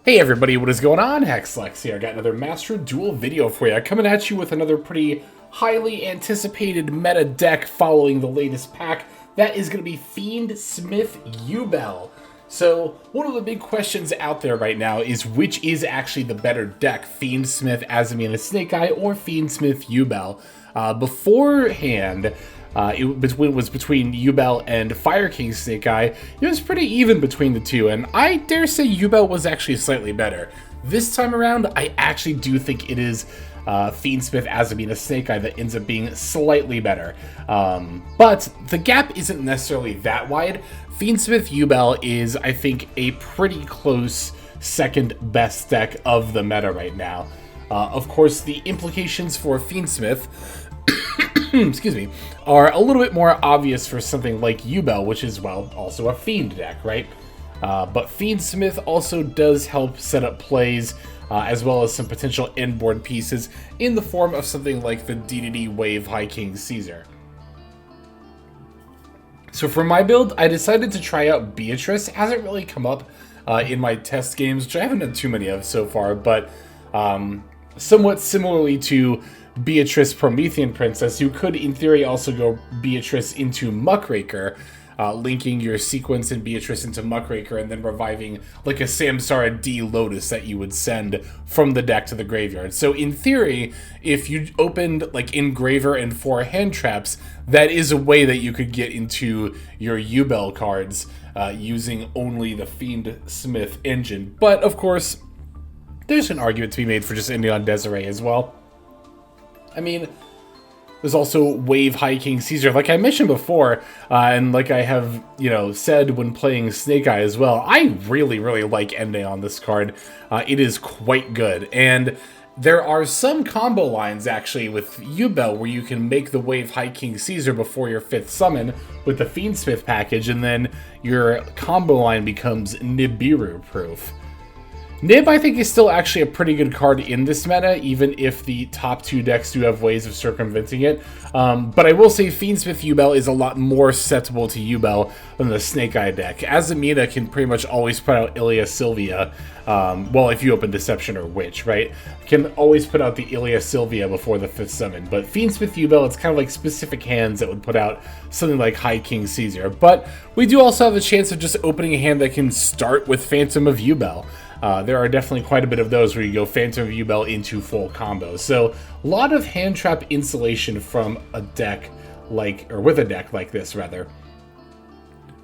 Hey everybody, what is going on? Hexlex here. I got another Master Duel video for you. Coming at you with another pretty highly anticipated meta deck following the latest pack. That is going to be Fiendsmith Yubel. So, one of the big questions out there right now is which is actually the better deck, Fiendsmith Azamina Snake Eye or Fiendsmith Yubel. Beforehand, it was between Yubel and Fire King Snake Eye. It was pretty even between the two, and I dare say Yubel was actually slightly better. This time around, I actually do think it is Fiendsmith Azamina Snake Eye that ends up being slightly better. But the gap isn't necessarily that wide. Fiendsmith Yubel is, I think, a pretty close second best deck of the meta right now. Of course, the implications for Fiendsmith excuse me, are a little bit more obvious for something like Yubel, which is, well, also a Fiend deck, right? But Fiendsmith also does help set up plays, as well as some potential endboard pieces in the form of something like the DDD Wave High King Caesar. So for my build, I decided to try out Beatrice. It hasn't really come up in my test games, which I haven't done too many of so far, but somewhat similarly to Beatrice Promethean Princess, you could in theory also go Beatrice into Muckraker, linking your sequence in Beatrice into Muckraker and then reviving like a Samsara D Lotus that you would send from the deck to the graveyard. So in theory, if you opened like Engraver and 4 hand traps, that is a way that you could get into your Yubel cards using only the Fiendsmith engine. But of course, there's an argument to be made for just ending on Desiree as well. I mean, there's also Wave High King Caesar, like I mentioned before, and like I have, said when playing Snake Eye as well. I really, really like ending on this card. It is quite good, and there are some combo lines actually with Yubel where you can make the Wave High King Caesar before your 5th summon with the Fiendsmith package, and then your combo line becomes Nibiru proof. Nib, I think, is still actually a pretty good card in this meta, even if the top 2 decks do have ways of circumventing it. But I will say Fiendsmith Yubel is a lot more susceptible to Yubel than the Snake Eye deck. Azamina can pretty much always put out Ilia Sylvia, well, if you open Deception or Witch, right? Can always put out the Ilia Sylvia before the 5th summon. But Fiendsmith Yubel, it's kind of like specific hands that would put out something like High King Caesar. But we do also have the chance of just opening a hand that can start with Phantom of Yubel. There are definitely quite a bit of those where you go Phantom of Yubel into full combos. So a lot of hand trap insulation from a deck like, or with a deck like this rather.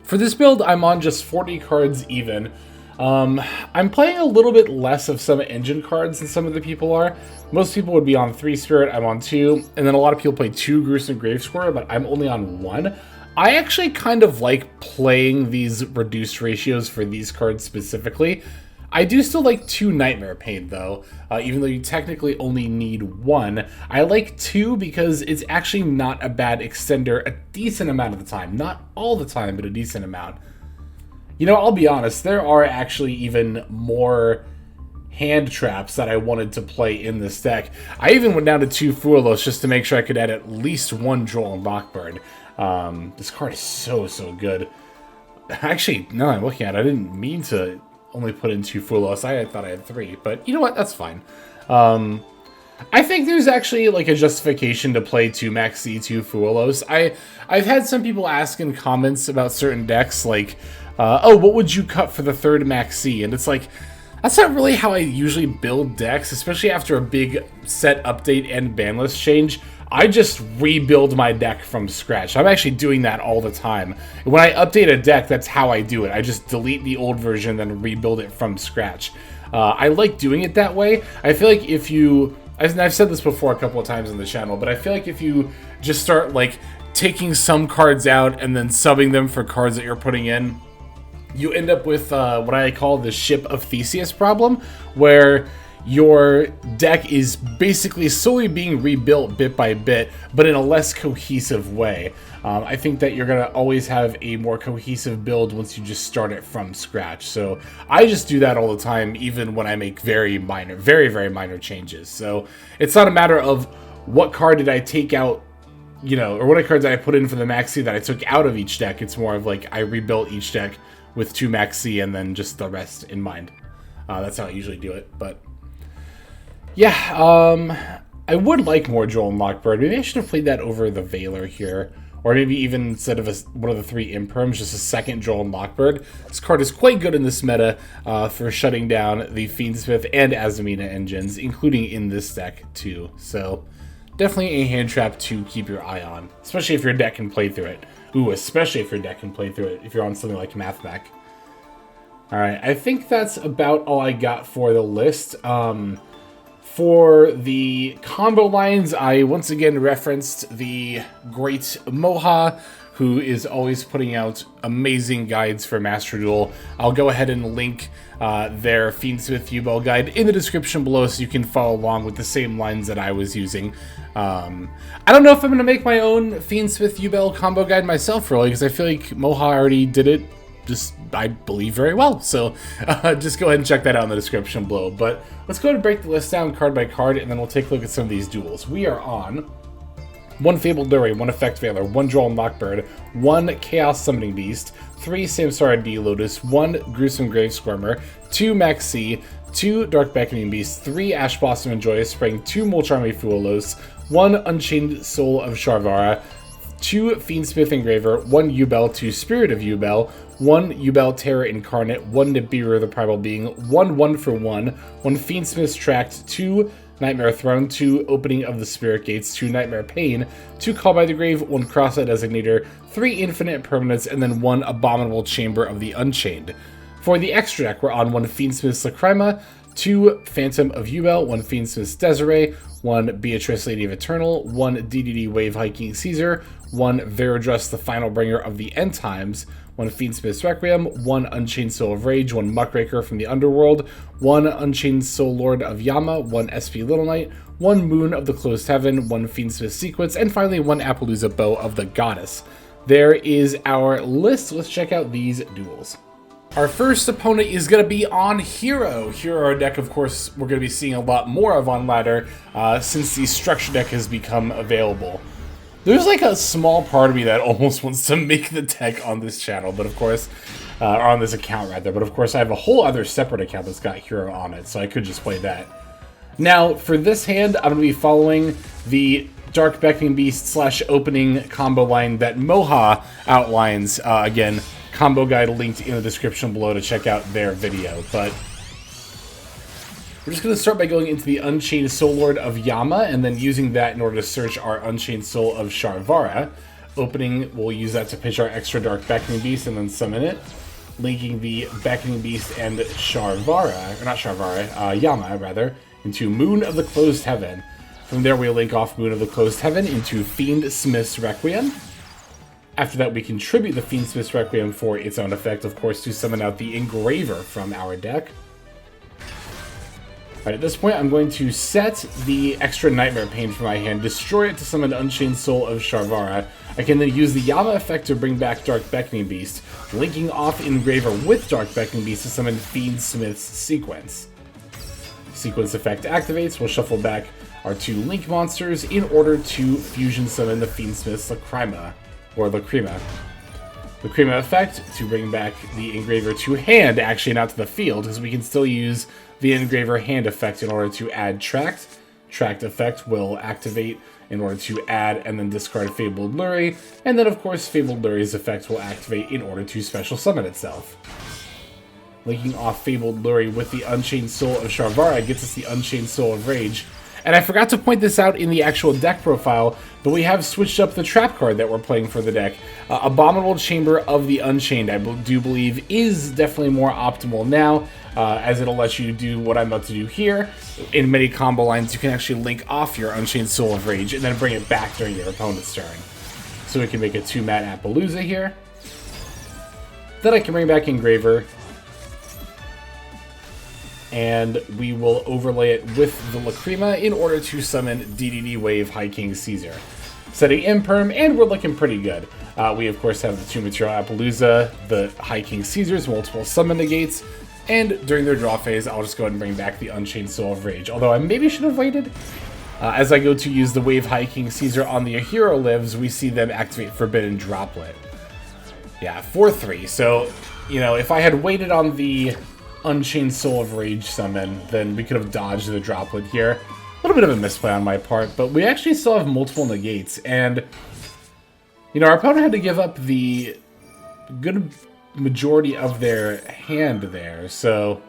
For this build, I'm on just 40 cards even. I'm playing a little bit less of some engine cards than some of the people are. Most people would be on 3 Spirit, I'm on 2, and then a lot of people play 2 Gruesome Gravescorer, but I'm only on 1. I actually kind of like playing these reduced ratios for these cards specifically. I do still like 2 Nightmare Pain, though, even though you technically only need 1. I like 2 because it's actually not a bad extender a decent amount of the time. Not all the time, but a decent amount. I'll be honest, there are actually even more hand traps that I wanted to play in this deck. I even went down to 2 Fuelos just to make sure I could add at least 1 Droll and Lockburn. This card is so good. Actually, now I'm looking at it, I didn't mean to only put in 2 Fuelos. I thought I had 3, but you know what? That's fine. I think there's actually like a justification to play 2 Maxi, 2 Fuelos. I've had some people ask in comments about certain decks, like, oh, what would you cut for the 3rd Maxi? And it's like, that's not really how I usually build decks, especially after a big set update and ban list change. I just rebuild my deck from scratch. I'm actually doing that all the time. When I update a deck, that's how I do it. I just delete the old version, then rebuild it from scratch. I like doing it that way. I feel like if you... I've said this before a couple of times on the channel, but I feel like if you just start like taking some cards out and then subbing them for cards that you're putting in, you end up with what I call the Ship of Theseus problem, where your deck is basically slowly being rebuilt bit by bit, but in a less cohesive way. I think that you're going to always have a more cohesive build once you just start it from scratch. So I just do that all the time, even when I make very minor changes. So it's not a matter of what card did I take out, or what cards did I put in for the Maxi that I took out of each deck. It's more of like I rebuilt each deck with 2 Maxi and then just the rest in mind. That's how I usually do it. But yeah, I would like more Joel and Lockbird. Maybe I should have played that over the Veiler here. Or maybe even instead of one of the 3 Imperms, just a second Joel and Lockbird. This card is quite good in this meta for shutting down the Fiendsmith and Azumina engines, including in this deck too. So definitely a hand trap to keep your eye on, especially if your deck can play through it. Ooh, especially if your deck can play through it, if you're on something like Mathmech. Alright, I think that's about all I got for the list. For the combo lines, I once again referenced the great Moha, who is always putting out amazing guides for Master Duel. I'll go ahead and link their Fiendsmith Yubel guide in the description below so you can follow along with the same lines that I was using. I don't know if I'm going to make my own Fiendsmith Yubel combo guide myself, really, because I feel like Moha already did it, just, I believe, very well. So just go ahead and check that out in the description below. But let's go ahead and break the list down card by card, and then we'll take a look at some of these duels. We are on 1 Fabled Lure, 1 Effect Veiler, 1 Joel and Lockbird, 1 Chaos Summoning Beast, 3 Samsara D Lotus, 1 Gruesome Grave Squirmer, 2 Maxi, 2 Dark Beckoning Beast, 3 Ash Blossom and Joyous Spring, 2 Molcharme Fuelos, 1 Unchained Soul of Sharvara, 2 Fiendsmith Engraver, 1 Yubel, 2 Spirit of Yubel, 1 Yubel Terror Incarnate, 1 Nibiru the Primal Being, 1 1-for-1, 1 Fiendsmith's Tract, 2 Nightmare Throne, 2 Opening of the Spirit Gates, 2 Nightmare Pain, 2 Call by the Grave, 1 Cross-Out Designator, 3 Infinite Permanents, and then 1 Abominable Chamber of the Unchained. For the extra deck, we're on 1 Fiendsmith's Lacrima, 2 Phantom of Yubel, 1 Fiendsmith's Desiree, 1 Beatrice Lady of Eternal, 1 DDD Wave Hiking Caesar, 1 Veradrus the Final Bringer of the End Times, 1 Fiendsmith's Requiem, 1 Unchained Soul of Rage, 1 Muckraker from the Underworld, 1 Unchained Soul Lord of Yama, 1 SP Little Knight, 1 Moon of the Closed Heaven, 1 Fiendsmith Sequence, and finally 1 Appaloosa Bow of the Goddess. There is our list. Let's check out these duels. Our first opponent is going to be on Hero. Hero, a deck, of course, we're going to be seeing a lot more of on ladder since the structure deck has become available. There's like a small part of me that almost wants to make the deck on this channel, but of course, or on this account rather, but of course I have a whole other separate account that's got Hero on it, so I could just play that. Now, for this hand, I'm going to be following the Dark Beckoning Beast / opening combo line that Moha outlines. Again, combo guide linked in the description below to check out their video, but we're just going to start by going into the Unchained Soul Lord of Yama and then using that in order to search our Unchained Soul of Sharvara. Opening, we'll use that to pitch our extra Dark Beckoning Beast and then summon it. Linking the Beckoning Beast and Sharvara, or not Sharvara, Yama rather, into Moon of the Closed Heaven. From there we'll link off Moon of the Closed Heaven into Fiendsmith's Requiem. After that we contribute the Fiendsmith's Requiem for its own effect, of course, to summon out the Engraver from our deck. Alright, at this point I'm going to set the extra Nightmare Pain from my hand, destroy it to summon Unchained Soul of Sharvara. I can then use the Yama effect to bring back Dark Beckoning Beast, linking off Engraver with Dark Beckoning Beast to summon Fiendsmith's Sequence. Sequence effect activates, we'll shuffle back our 2 Link monsters in order to fusion summon the Fiendsmith's Lacrima, or Lacrima. Lacrima effect to bring back the Engraver to hand, actually not to the field, because we can still use the Engraver hand effect in order to add Tract. Tract effect will activate in order to add and then discard Fabled Lure, and then of course Fabled Lure's effect will activate in order to special summon itself. Linking off Fabled Lure with the Unchained Soul of Sharvara gets us the Unchained Soul of Rage. And I forgot to point this out in the actual deck profile, but we have switched up the trap card that we're playing for the deck. Abominable Chamber of the Unchained, I do believe, is definitely more optimal now, as it'll let you do what I'm about to do here. In many combo lines, you can actually link off your Unchained Soul of Rage and then bring it back during your opponent's turn. So we can make a 2-mat Appaloosa here. Then I can bring back Engraver, and we will overlay it with the Lacrima in order to summon DDD Wave Hiking Caesar. Setting Imperm, and we're looking pretty good. We of course have the 2 material Appaloosa, the Hiking Caesars, multiple summon negates, and during their draw phase, I'll just go ahead and bring back the Unchained Soul of Rage. Although I maybe should have waited. As I go to use the Wave Hiking Caesar on the Hero Lives, we see them activate Forbidden Droplet. Yeah, 4-3. So, you know, if I had waited on the Unchained Soul of Rage summon, then we could have dodged the droplet here. A little bit of a misplay on my part, but we actually still have multiple negates, and you know, our opponent had to give up the good majority of their hand there, so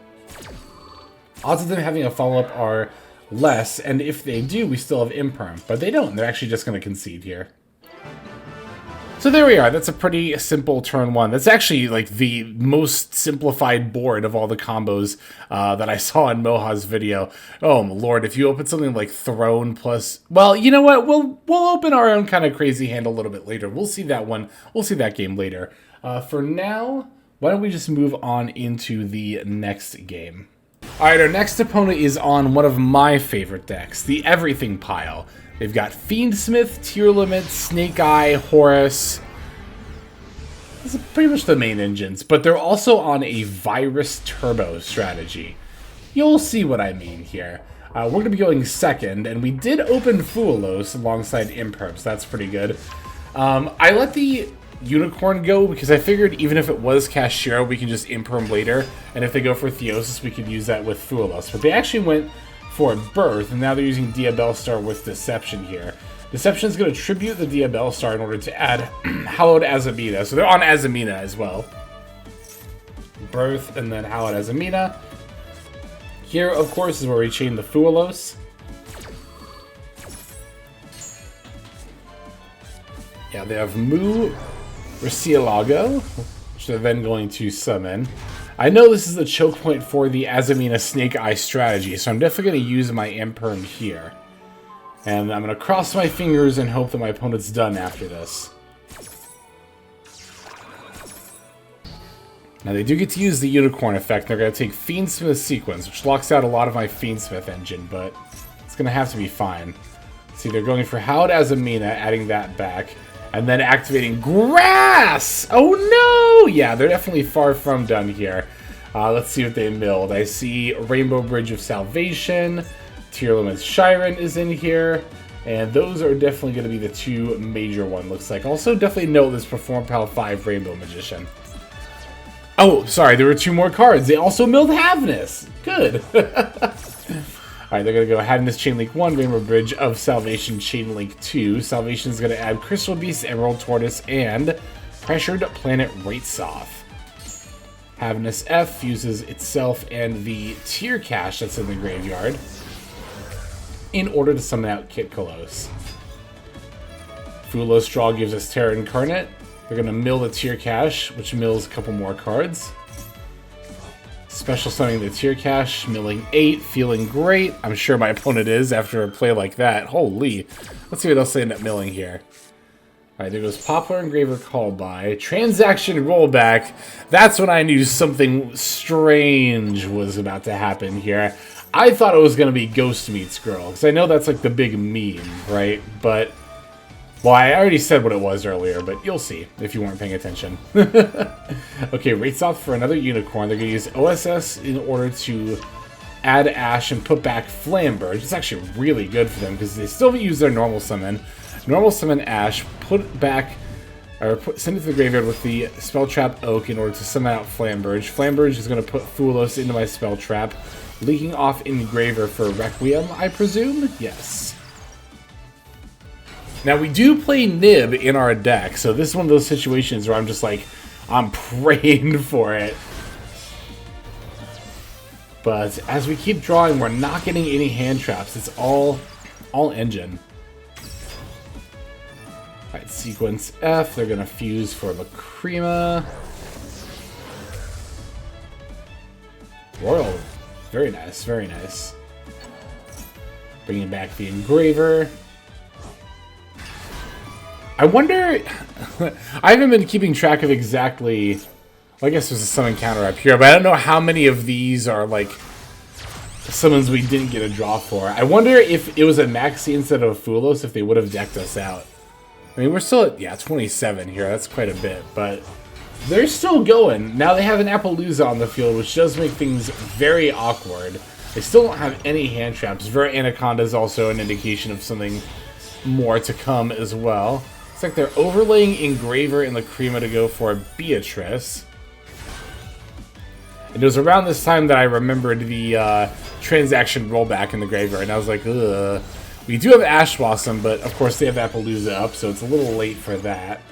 odds of them having a follow-up are less, and if they do, we still have Imperm, but they don't. They're actually just going to concede here. So there we are. That's a pretty simple turn one. That's actually like the most simplified board of all the combos that I saw in Moha's video. Oh my lord, if you open something like Throne plus... Well, you know what? We'll open our own kind of crazy hand a little bit later. We'll see that one. We'll see that game later. For now, why don't we just move on into the next game? Alright, our next opponent is on one of my favorite decks, the Everything pile. They've got Fiendsmith, Tier Limit, Snake Eye, Horus. These are pretty much the main engines, but they're also on a Virus Turbo strategy. You'll see what I mean here. We're going to be going second, and we did open Fuelos alongside Imperm, so that's pretty good. I let the Unicorn go because I figured even if it was Cashiero, we can just Imperm later, and if they go for Theosis, we could use that with Fuelos. But they actually went for Birth, and now they're using Diabell Star with Deception here. Deception is going to tribute the Diabell Star in order to add Hallowed Azamina, so they're on Azamina as well. Birth and then Hallowed Azamina. Here, of course, is where we chain the Fuelos. Yeah, they have Mu, Recielago, which they're then going to summon. I know this is the choke point for the Azamina Snake Eye strategy, so I'm definitely going to use my Imperm here. And I'm going to cross my fingers and hope that my opponent's done after this. Now they do get to use the Unicorn effect. They're going to take Fiendsmith Sequence, which locks out a lot of my Fiendsmith engine, but it's going to have to be fine. See, they're going for Hallowed Azamina, adding that back. And then activating Grass! Oh no! Yeah, they're definitely far from done here. Let's see what they milled. I see Rainbow Bridge of Salvation. Tier Limit's Shiren is in here. And those are definitely going to be the two major ones, looks like. Also, definitely note this Perform Pal 5 Rainbow Magician. Oh, sorry, there were two more cards. They also milled Havness. Good. Alright, they're going to go Havness Chainlink 1, Rainbow Bridge of Salvation Chainlink 2. Salvation is going to add Crystal Beast, Emerald Tortoise, and Pressured Planet Raitsoth. Havness F uses itself and the Tier Cache that's in the graveyard in order to summon out Kit Kalos. Fuelos Draw gives us Terra Incarnate. They're going to mill the Tier Cache, which mills a couple more cards. Special summoning the Tier Cache, milling 8, feeling great. I'm sure my opponent is after a play like that. Holy. Let's see what else they end up milling here. Alright, there goes Poplar Engraver Callby. Transaction Rollback. That's when I knew something strange was about to happen here. I thought it was going to be Ghost Meets Girl, because I know that's like the big meme, right? But, well, I already said what it was earlier, but you'll see if you weren't paying attention. Okay, Raitsoth for another Unicorn. They're going to use OSS in order to add Ash and put back Flamberge. It's actually really good for them because they still use their normal summon. Normal summon Ash, put back, or send it to the graveyard with the Spell Trap Oak in order to summon out Flamberge. Flamberge is going to put Fuelos into my Spell Trap, leaking off Engraver for Requiem, I presume? Yes. Now, we do play Nib in our deck, so this is one of those situations where I'm just like, I'm praying for it. But as we keep drawing, we're not getting any hand traps. It's all engine. Alright, Sequence F. They're going to fuse for Lacrima. Royal. Very nice, very nice. Bringing back the Engraver. I wonder... I haven't been keeping track of exactly... Well, I guess there's a summon counter up here, but I don't know how many of these are, like, summons we didn't get a draw for. I wonder if it was a Maxi instead of a Fuelos, if they would have decked us out. I mean, we're still at, yeah, 27 here. That's quite a bit, but they're still going. Now they have an Appaloosa on the field, which does make things very awkward. They still don't have any hand traps. Vera Anaconda is also an indication of something more to come as well. It's like they're overlaying Engraver and Lacrima to go for Beatrice. And it was around this time that I remembered the transaction rollback in the graveyard, and I was like, ugh. We do have Ash Blossom, but of course they have Appaloosa up, so it's a little late for that.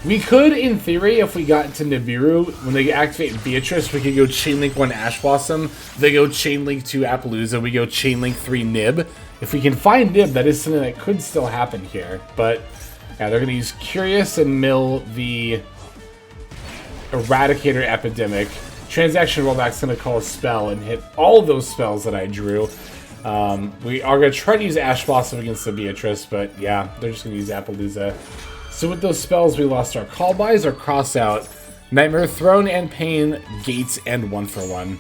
We could, in theory, if we got into Nibiru, when they activate Beatrice, we could go Chainlink 1 Ash Blossom, they go Chainlink 2 Appaloosa, we go Chainlink 3 Nib. If we can find Nib, that is something that could still happen here, but yeah, they're going to use Curious and mill the Eradicator Epidemic. Transaction Rollback's going to call a spell and hit all of those spells that I drew. We are going to try to use Ash Blossom against the Beatrice, but yeah, they're just going to use Appaloosa. So with those spells, we lost our Call Bys, our Cross Out, Nightmare Throne and Pain, Gates, and 1-for-1.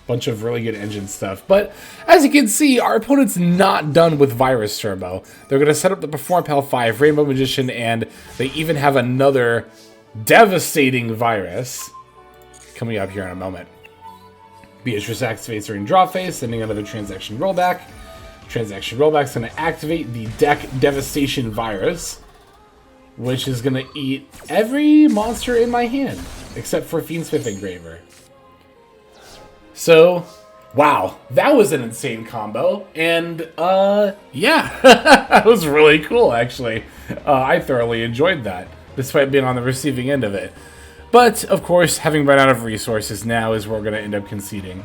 Bunch of really good engine stuff. But as you can see, our opponent's not done with Virus Turbo. They're going to set up the Perform Pal 5, Rainbow Magician, and they even have another devastating Virus coming up here in a moment. Beatrice activates during draw phase, sending another Transaction Rollback. Transaction Rollback's going to activate the Deck Devastation Virus, which is going to eat every monster in my hand, except for Fiendsmith Engraver. So, wow, that was an insane combo, and, yeah, that was really cool, actually. I thoroughly enjoyed that, despite being on the receiving end of it. But, of course, having run out of resources now is where we're going to end up conceding.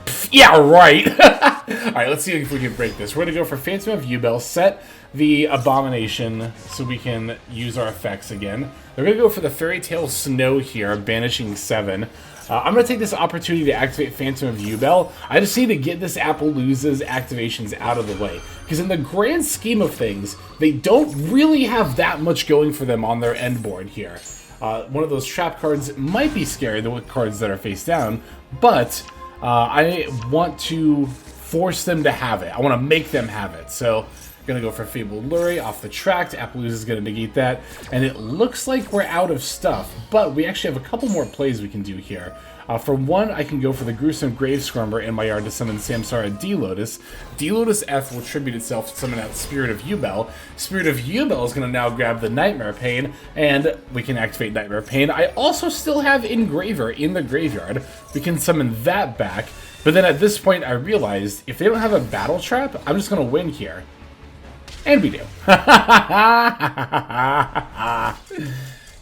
Pff, yeah, right! Alright, let's see if we can break this. We're going to go for Fiendsmith Yubel, set the Abomination so we can use our effects again. We're going to go for the Fairy Tale Snow here, banishing 7. I'm going to take this opportunity to activate Phantom of Yubel. I just need to get this Appaloosa's activations out of the way. Because in the grand scheme of things, they don't really have that much going for them on their end board here. One of those trap cards might be scary, the cards that are face down, but I want to force them to have it. I want to make them have it. So I'm going to go for Fabled Lurie off the track. Appaloosa is going to negate that. And it looks like we're out of stuff, but we actually have a couple more plays we can do here. For one, I can go for the Gruesome Grave Scrumber in my yard to summon Samsara D-Lotus. D-Lotus F will tribute itself to summon out Spirit of Yubel. Spirit of Yubel is going to now grab the Nightmare Pain, and we can activate Nightmare Pain. I also still have Engraver in the graveyard. We can summon that back, but then at this point I realized if they don't have a Battle Trap, I'm just going to win here. And we do.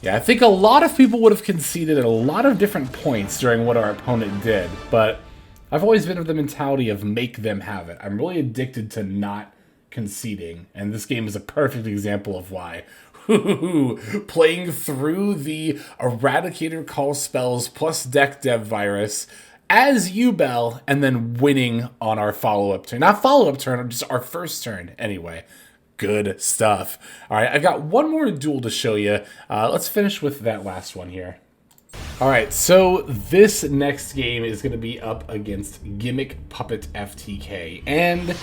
Yeah, I think a lot of people would have conceded at a lot of different points during what our opponent did, but I've always been of the mentality of make them have it. I'm really addicted to not conceding, and this game is a perfect example of why. Playing through the Eradicator call spells plus Deck Dev Virus as Yubel, and then winning on our follow-up turn. Not follow-up turn, just our first turn, anyway. Good stuff. All right, I got one more duel to show you. Let's finish with that last one here. All right, so this next game is going to be up against Gimmick Puppet FTK, and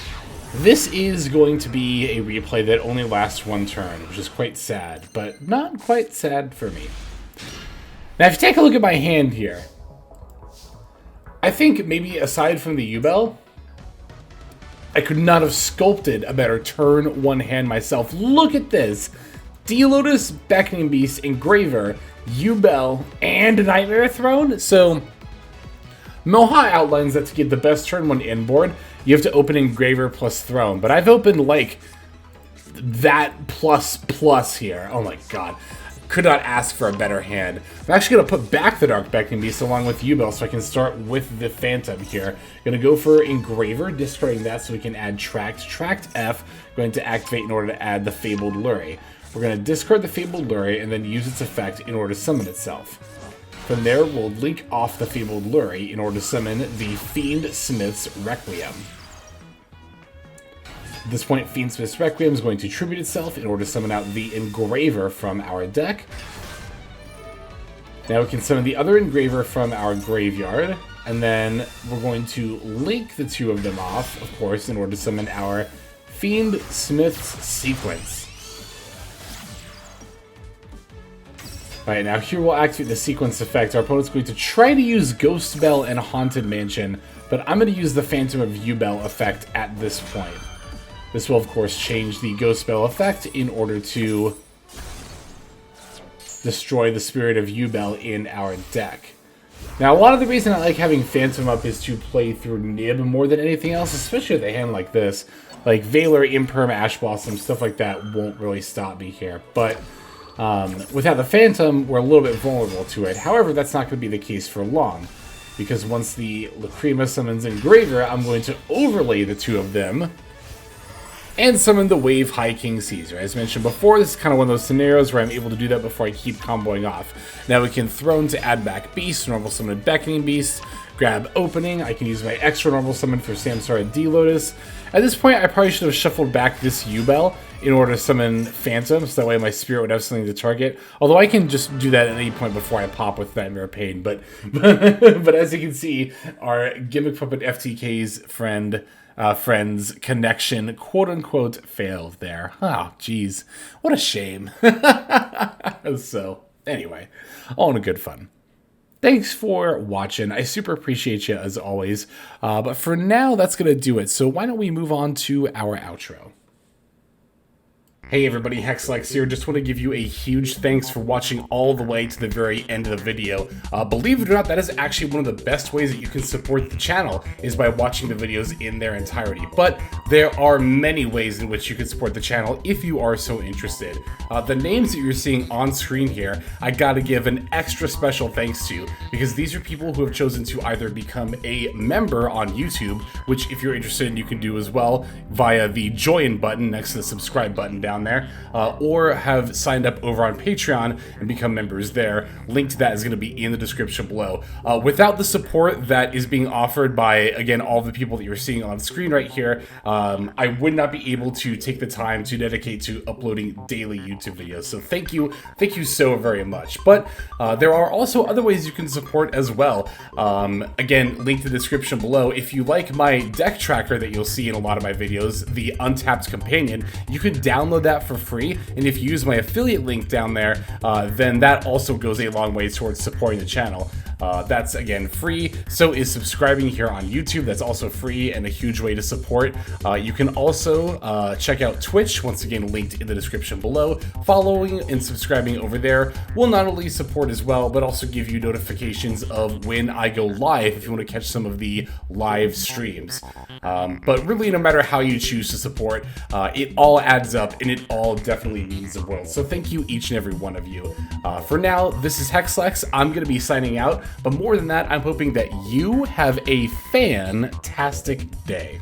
this is going to be a replay that only lasts one turn, which is quite sad, but not quite sad for me. Now, if you take a look at my hand here, I think maybe aside from the Yubel, I could not have sculpted a better turn one hand myself. Look at this. D-Lotus, Beckoning Beast, Engraver, Yubel, and Nightmare Throne. So, Moha outlines that to get the best turn one inboard, you have to open Engraver plus Throne. But I've opened, like, that plus here. Oh my god. Could not ask for a better hand. I'm actually going to put back the Dark Beckoning Beast along with Yubel so I can start with the Phantom here. Going to go for Engraver, discarding that so we can add Tract. Tract F, going to activate in order to add the Fabled Lurie. We're going to discard the Fabled Lurie and then use its effect in order to summon itself. From there, we'll link off the Fabled Lurie in order to summon the Fiendsmith's Requiem. At this point, Fiendsmith's Requiem is going to tribute itself in order to summon out the Engraver from our deck. Now we can summon the other Engraver from our graveyard, and then we're going to link the two of them off, of course, in order to summon our Fiendsmith's Sequence. Alright, now here we'll activate the Sequence effect. Our opponent's going to try to use Ghost Bell and Haunted Mansion, but I'm going to use the Phantom of Yubel effect at this point. This will, of course, change the Ghost Spell effect in order to destroy the Spirit of Yubel in our deck. Now, a lot of the reason I like having Phantom up is to play through Nib more than anything else, especially with a hand like this. Like Valor, Imperm, Ash Blossom, stuff like that won't really stop me here. But without the Phantom, we're a little bit vulnerable to it. However, that's not going to be the case for long, because once the Lacrima summons Engraver, I'm going to overlay the two of them and summon the Wave High King Caesar. As mentioned before, this is kind of one of those scenarios where I'm able to do that before I keep comboing off. Now we can Throne to add back Beast, normal summon Beckoning Beast, grab Opening. I can use my extra normal summon for Samsara D-Lotus. At this point, I probably should have shuffled back this Yubel in order to summon Phantom, so that way my Spirit would have something to target. Although I can just do that at any point before I pop with Nightmare Pain. But as you can see, our Gimmick Puppet FTK's friend's connection, quote-unquote, failed there. Oh, jeez. What a shame. So, anyway, all in good fun. Thanks for watching. I super appreciate you, as always. But for now, that's going to do it. So why don't we move on to our outro. Hey everybody, Hexlex here. Just want to give you a huge thanks for watching all the way to the very end of the video. Believe it or not, that is actually one of the best ways that you can support the channel, is by watching the videos in their entirety. But there are many ways in which you can support the channel if you are so interested. The names that you're seeing on screen here, I gotta give an extra special thanks to, because these are people who have chosen to either become a member on YouTube, which if you're interested you can do as well via the join button next to the subscribe button down there, or have signed up over on Patreon and become members there. Link to that is going to be in the description below. Without the support that is being offered by, again, all the people that you're seeing on screen right here, I would not be able to take the time to dedicate to uploading daily YouTube videos. So thank you so very much. But there are also other ways you can support as well. Again, link to the description below. If you like my deck tracker that you'll see in a lot of my videos, the Untapped Companion, you can download that for free, and if you use my affiliate link down there, then that also goes a long way towards supporting the channel. That's again free. So is subscribing here on YouTube. That's also free and a huge way to support. You can also check out Twitch, once again linked in the description below. Following and subscribing over there will not only support as well, but also give you notifications of when I go live if you want to catch some of the live streams. But really, no matter how you choose to support, it all adds up and it all definitely means the world. So thank you, each and every one of you. For now, this is Hexlex. I'm going to be signing out, but more than that, I'm hoping that you have a fantastic day.